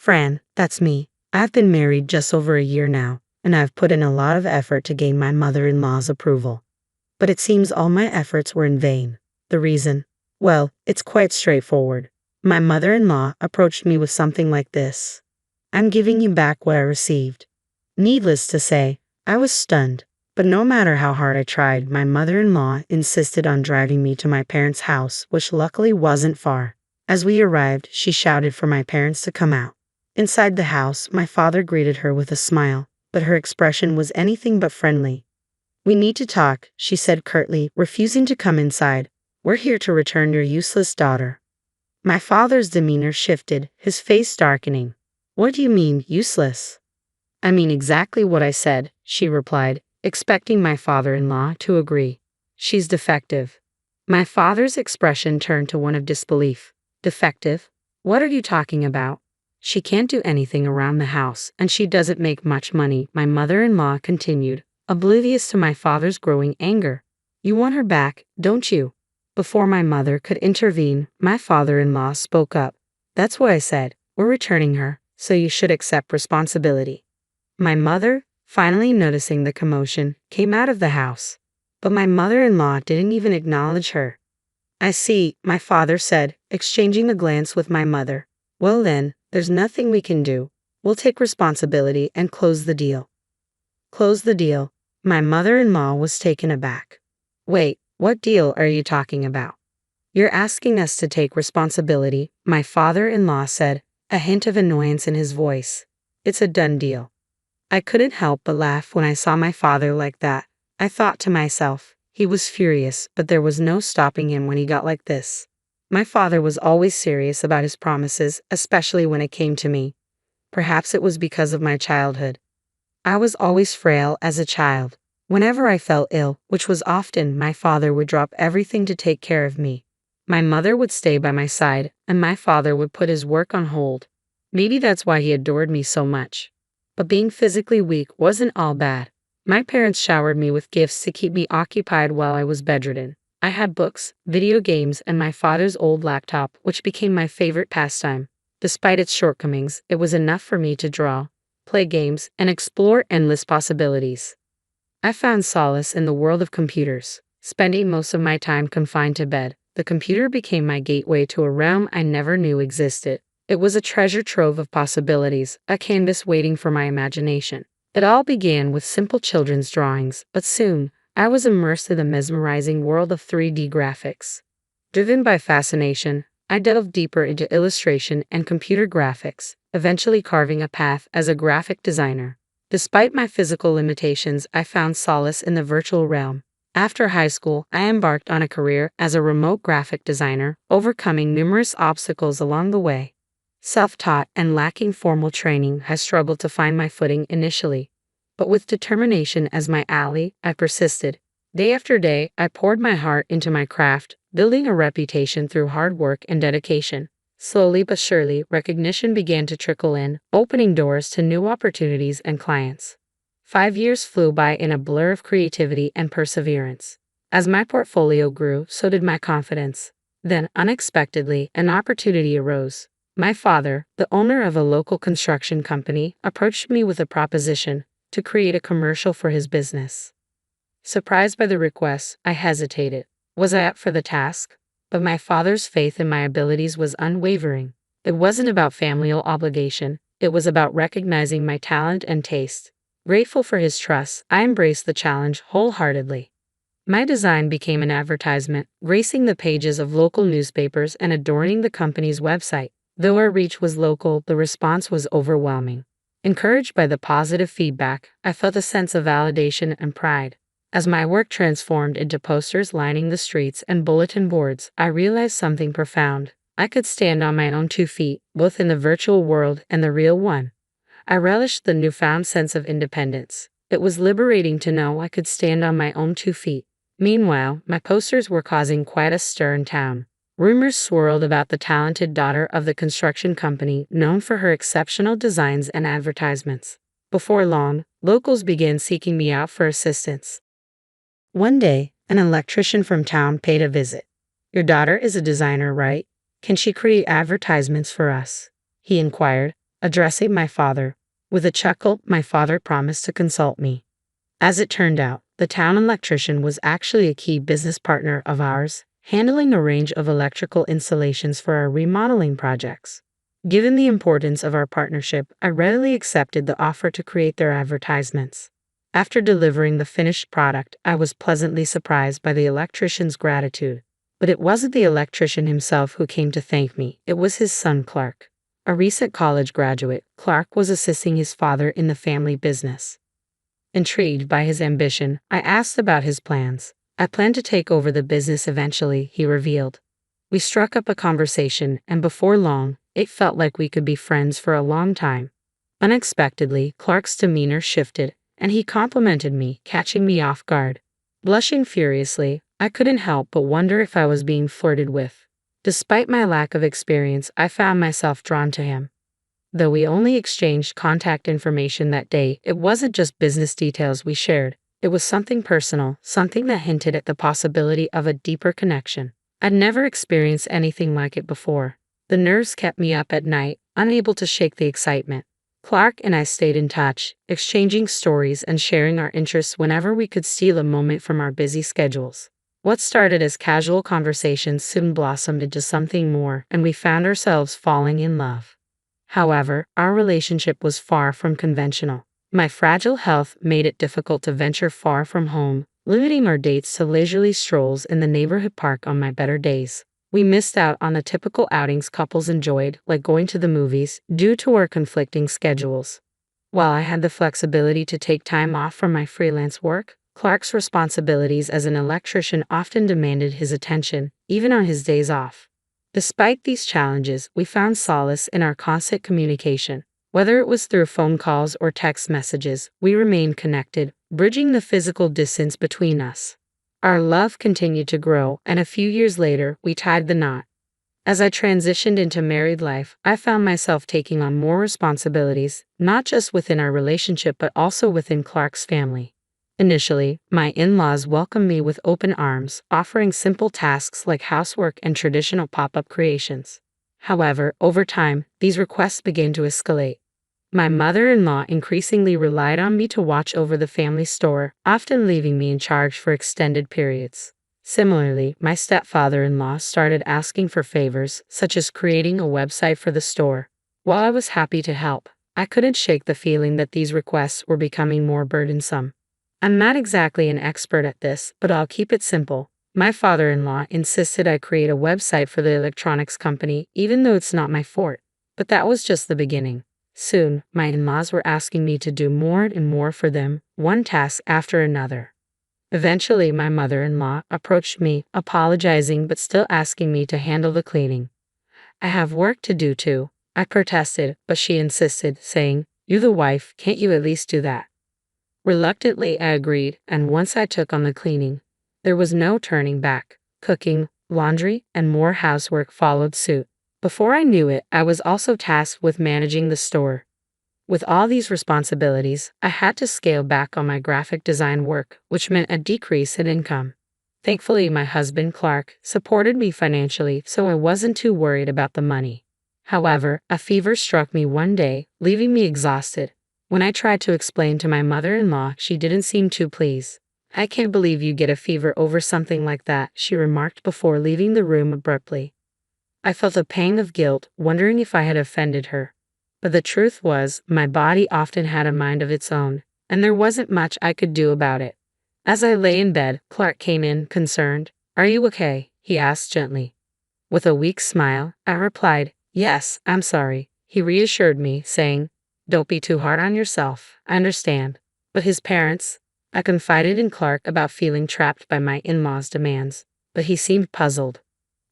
Fran, that's me. I've been married just over a year now, and I've put in a lot of effort to gain my mother-in-law's approval. But it seems all my efforts were in vain. The reason? Well, it's quite straightforward. My mother-in-law approached me with something like this. I'm giving you back what I received. Needless to say, I was stunned. But no matter how hard I tried, my mother-in-law insisted on driving me to my parents' house, which luckily wasn't far. As we arrived, she shouted for my parents to come out. Inside the house, my father greeted her with a smile, but her expression was anything but friendly. "We need to talk," she said curtly, refusing to come inside. "We're here to return your useless daughter." My father's demeanor shifted, his face darkening. "What do you mean, useless?" "I mean exactly what I said," she replied, expecting my father-in-law to agree. "She's defective." My father's expression turned to one of disbelief. "Defective? What are you talking about?" "She can't do anything around the house, and she doesn't make much money," my mother-in-law continued, oblivious to my father's growing anger. "You want her back, don't you?" Before my mother could intervene, my father-in-law spoke up. "That's what I said. We're returning her, so you should accept responsibility." My mother, finally noticing the commotion, came out of the house. But my mother-in-law didn't even acknowledge her. "I see," my father said, exchanging a glance with my mother. "Well then, there's nothing we can do. We'll take responsibility and close the deal." Close the deal? My mother-in-law was taken aback. "Wait, what deal are you talking about?" "You're asking us to take responsibility," my father-in-law said, a hint of annoyance in his voice. "It's a done deal." I couldn't help but laugh when I saw my father like that. I thought to myself, he was furious, but there was no stopping him when he got like this. My father was always serious about his promises, especially when it came to me. Perhaps it was because of my childhood. I was always frail as a child. Whenever I fell ill, which was often, my father would drop everything to take care of me. My mother would stay by my side, and my father would put his work on hold. Maybe that's why he adored me so much. But being physically weak wasn't all bad. My parents showered me with gifts to keep me occupied while I was bedridden. I had books, video games, and my father's old laptop, which became my favorite pastime. Despite its shortcomings, it was enough for me to draw, play games, and explore endless possibilities. I found solace in the world of computers. Spending most of my time confined to bed, the computer became my gateway to a realm I never knew existed. It was a treasure trove of possibilities, a canvas waiting for my imagination. It all began with simple children's drawings, but soon, I was immersed in the mesmerizing world of 3D graphics. Driven by fascination, I delved deeper into illustration and computer graphics, eventually carving a path as a graphic designer. Despite my physical limitations, I found solace in the virtual realm. After high school, I embarked on a career as a remote graphic designer, overcoming numerous obstacles along the way. Self-taught and lacking formal training, I struggled to find my footing initially. But with determination as my ally, I persisted. Day after day, I poured my heart into my craft, building a reputation through hard work and dedication. Slowly but surely, recognition began to trickle in, opening doors to new opportunities and clients. 5 years flew by in a blur of creativity and perseverance. As my portfolio grew, so did my confidence. Then, unexpectedly, an opportunity arose. My father, the owner of a local construction company, approached me with a proposition to create a commercial for his business. Surprised by the request, I hesitated. Was I up for the task? But my father's faith in my abilities was unwavering. It wasn't about familial obligation, it was about recognizing my talent and taste. Grateful for his trust, I embraced the challenge wholeheartedly. My design became an advertisement, gracing the pages of local newspapers and adorning the company's website. Though our reach was local, the response was overwhelming. Encouraged by the positive feedback, I felt a sense of validation and pride. As my work transformed into posters lining the streets and bulletin boards, I realized something profound. I could stand on my own 2 feet, both in the virtual world and the real one. I relished the newfound sense of independence. It was liberating to know I could stand on my own 2 feet. Meanwhile, my posters were causing quite a stir in town. Rumors swirled about the talented daughter of the construction company, known for her exceptional designs and advertisements. Before long, locals began seeking me out for assistance. One day, an electrician from town paid a visit. "Your daughter is a designer, right? Can she create advertisements for us?" he inquired. Addressing my father, with a chuckle, my father promised to consult me. As it turned out, the town electrician was actually a key business partner of ours, handling a range of electrical installations for our remodeling projects. Given the importance of our partnership, I readily accepted the offer to create their advertisements. After delivering the finished product, I was pleasantly surprised by the electrician's gratitude. But it wasn't the electrician himself who came to thank me, it was his son Clark. A recent college graduate, Clark was assisting his father in the family business. Intrigued by his ambition, I asked about his plans. "I plan to take over the business eventually," he revealed. We struck up a conversation, and before long, it felt like we could be friends for a long time. Unexpectedly, Clark's demeanor shifted, and he complimented me, catching me off guard. Blushing furiously, I couldn't help but wonder if I was being flirted with. Despite my lack of experience, I found myself drawn to him. Though we only exchanged contact information that day, it wasn't just business details we shared. It was something personal, something that hinted at the possibility of a deeper connection. I'd never experienced anything like it before. The nerves kept me up at night, unable to shake the excitement. Clark and I stayed in touch, exchanging stories and sharing our interests whenever we could steal a moment from our busy schedules. What started as casual conversations soon blossomed into something more, and we found ourselves falling in love. However, our relationship was far from conventional. My fragile health made it difficult to venture far from home, limiting our dates to leisurely strolls in the neighborhood park on my better days. We missed out on the typical outings couples enjoyed, like going to the movies, due to our conflicting schedules. While I had the flexibility to take time off from my freelance work, Clark's responsibilities as an electrician often demanded his attention, even on his days off. Despite these challenges, we found solace in our constant communication. Whether it was through phone calls or text messages, we remained connected, bridging the physical distance between us. Our love continued to grow, and a few years later, we tied the knot. As I transitioned into married life, I found myself taking on more responsibilities, not just within our relationship but also within Clark's family. Initially, my in-laws welcomed me with open arms, offering simple tasks like housework and traditional pop-up creations. However, over time, these requests began to escalate. My mother-in-law increasingly relied on me to watch over the family store, often leaving me in charge for extended periods. Similarly, my stepfather-in-law started asking for favors, such as creating a website for the store. While I was happy to help, I couldn't shake the feeling that these requests were becoming more burdensome. I'm not exactly an expert at this, but I'll keep it simple. My father-in-law insisted I create a website for the electronics company, even though it's not my forte. But that was just the beginning. Soon, my in-laws were asking me to do more and more for them, one task after another. Eventually, my mother-in-law approached me, apologizing but still asking me to handle the cleaning. "I have work to do too," I protested, but she insisted, saying, "You're the wife, can't you at least do that?" Reluctantly, I agreed, and once I took on the cleaning, there was no turning back. Cooking, laundry, and more housework followed suit. Before I knew it, I was also tasked with managing the store. With all these responsibilities, I had to scale back on my graphic design work, which meant a decrease in income. Thankfully, my husband, Clark, supported me financially, so I wasn't too worried about the money. However, a fever struck me one day, leaving me exhausted. When I tried to explain to my mother-in-law, she didn't seem too pleased. "I can't believe you get a fever over something like that," she remarked before leaving the room abruptly. I felt a pang of guilt, wondering if I had offended her. But the truth was, my body often had a mind of its own, and there wasn't much I could do about it. As I lay in bed, Clark came in, concerned. "Are you okay?" he asked gently. With a weak smile, I replied, "Yes, I'm sorry." He reassured me, saying, "Don't be too hard on yourself, I understand." But his parents? I confided in Clark about feeling trapped by my in-laws' demands, but he seemed puzzled.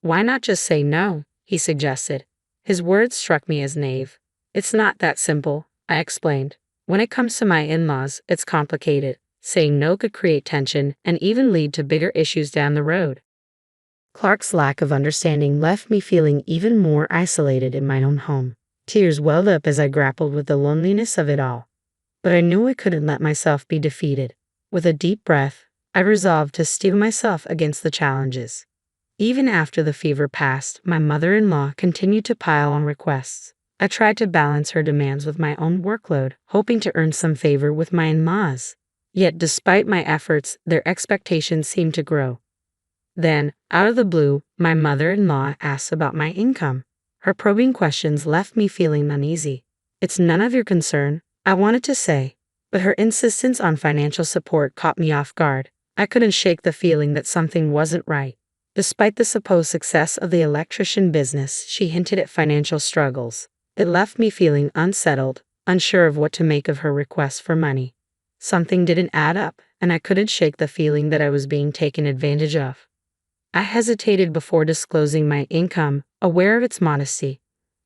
"Why not just say no?" he suggested. His words struck me as naive. "It's not that simple," I explained. "When it comes to my in-laws, it's complicated. Saying no could create tension and even lead to bigger issues down the road." Clark's lack of understanding left me feeling even more isolated in my own home. Tears welled up as I grappled with the loneliness of it all. But I knew I couldn't let myself be defeated. With a deep breath, I resolved to steel myself against the challenges. Even after the fever passed, my mother-in-law continued to pile on requests. I tried to balance her demands with my own workload, hoping to earn some favor with my in-laws. Yet despite my efforts, their expectations seemed to grow. Then, out of the blue, my mother-in-law asked about my income. Her probing questions left me feeling uneasy. "It's none of your concern," I wanted to say, but her insistence on financial support caught me off guard. I couldn't shake the feeling that something wasn't right. Despite the supposed success of the electrician business, she hinted at financial struggles. It left me feeling unsettled, unsure of what to make of her request for money. Something didn't add up, and I couldn't shake the feeling that I was being taken advantage of. I hesitated before disclosing my income, aware of its modesty.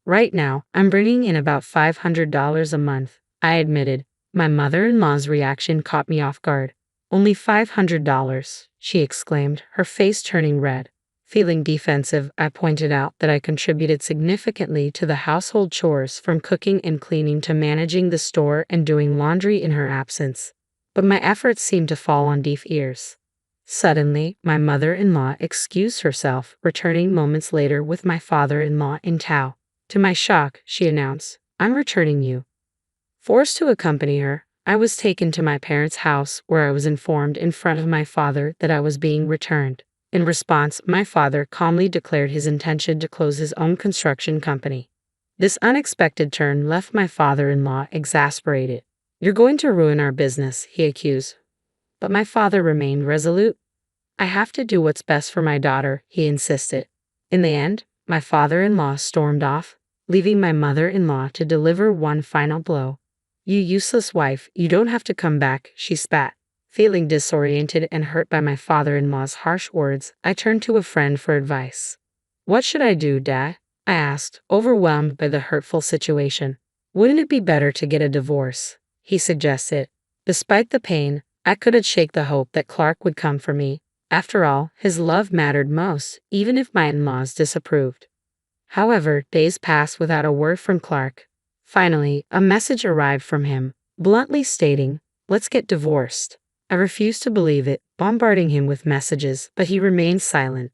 "Right now, I'm bringing in about $500 a month," I admitted. My mother-in-law's reaction caught me off guard. "Only $500, she exclaimed, her face turning red. Feeling defensive, I pointed out that I contributed significantly to the household chores, from cooking and cleaning to managing the store and doing laundry in her absence. But my efforts seemed to fall on deaf ears. Suddenly, my mother-in-law excused herself, returning moments later with my father-in-law in tow. To my shock, she announced, "I'm returning you." Forced to accompany her, I was taken to my parents' house, where I was informed in front of my father that I was being returned. In response, my father calmly declared his intention to close his own construction company. This unexpected turn left my father-in-law exasperated. "You're going to ruin our business," he accused. But my father remained resolute. "I have to do what's best for my daughter," he insisted. In the end, my father-in-law stormed off, leaving my mother-in-law to deliver one final blow. "You useless wife, you don't have to come back," she spat. Feeling disoriented and hurt by my father-in-law's harsh words, I turned to a friend for advice. "What should I do, Dad?" I asked, overwhelmed by the hurtful situation. "Wouldn't it be better to get a divorce?" he suggested. Despite the pain, I couldn't shake the hope that Clark would come for me. After all, his love mattered most, even if my in-laws disapproved. However, days passed without a word from Clark. Finally, a message arrived from him, bluntly stating, "Let's get divorced." I refused to believe it, bombarding him with messages, but he remained silent.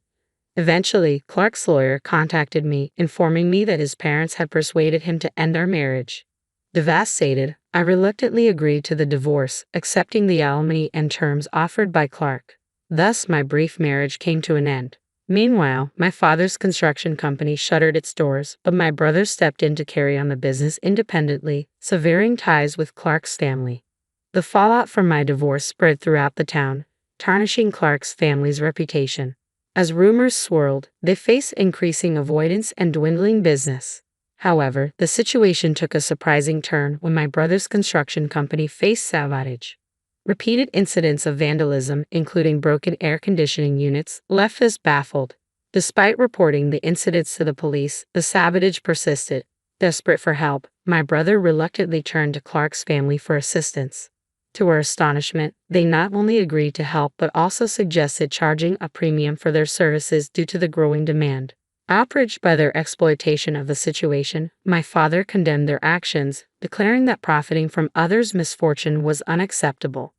Eventually, Clark's lawyer contacted me, informing me that his parents had persuaded him to end our marriage. Devastated, I reluctantly agreed to the divorce, accepting the alimony and terms offered by Clark. Thus, my brief marriage came to an end. Meanwhile, my father's construction company shuttered its doors, but my brother stepped in to carry on the business independently, severing ties with Clark's family. The fallout from my divorce spread throughout the town, tarnishing Clark's family's reputation. As rumors swirled, they faced increasing avoidance and dwindling business. However, the situation took a surprising turn when my brother's construction company faced sabotage. Repeated incidents of vandalism, including broken air conditioning units, left us baffled. Despite reporting the incidents to the police, the sabotage persisted. Desperate for help, my brother reluctantly turned to Clark's family for assistance. To our astonishment, they not only agreed to help but also suggested charging a premium for their services due to the growing demand. Outraged by their exploitation of the situation, my father condemned their actions, declaring that profiting from others' misfortune was unacceptable.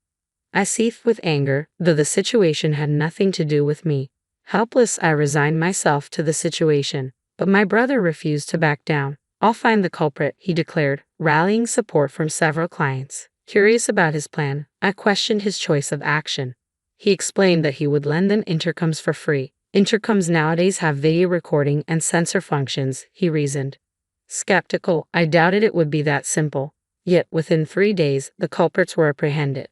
I seethed with anger, though the situation had nothing to do with me. Helpless, I resigned myself to the situation, but my brother refused to back down. "I'll find the culprit," he declared, rallying support from several clients. Curious about his plan, I questioned his choice of action. He explained that he would lend them intercoms for free. "Intercoms nowadays have video recording and sensor functions," he reasoned. Skeptical, I doubted it would be that simple. Yet, within 3 days, the culprits were apprehended.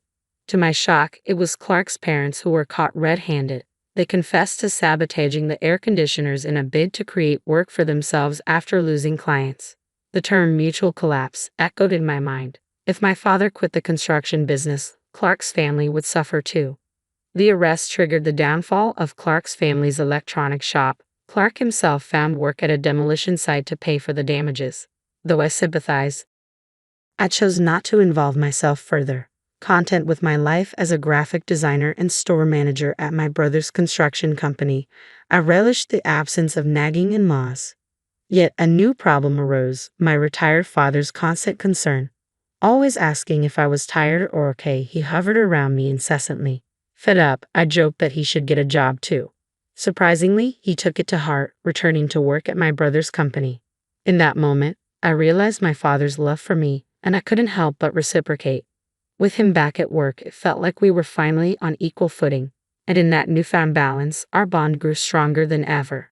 To my shock, it was Clark's parents who were caught red-handed. They confessed to sabotaging the air conditioners in a bid to create work for themselves after losing clients. The term mutual collapse echoed in my mind. If my father quit the construction business, Clark's family would suffer too. The arrest triggered the downfall of Clark's family's electronics shop. Clark himself found work at a demolition site to pay for the damages. Though I sympathized, I chose not to involve myself further. Content with my life as a graphic designer and store manager at my brother's construction company, I relished the absence of nagging in-laws. Yet a new problem arose, my retired father's constant concern. Always asking if I was tired or okay, he hovered around me incessantly. Fed up, I joked that he should get a job too. Surprisingly, he took it to heart, returning to work at my brother's company. In that moment, I realized my father's love for me, and I couldn't help but reciprocate. With him back at work, it felt like we were finally on equal footing, and in that newfound balance, our bond grew stronger than ever.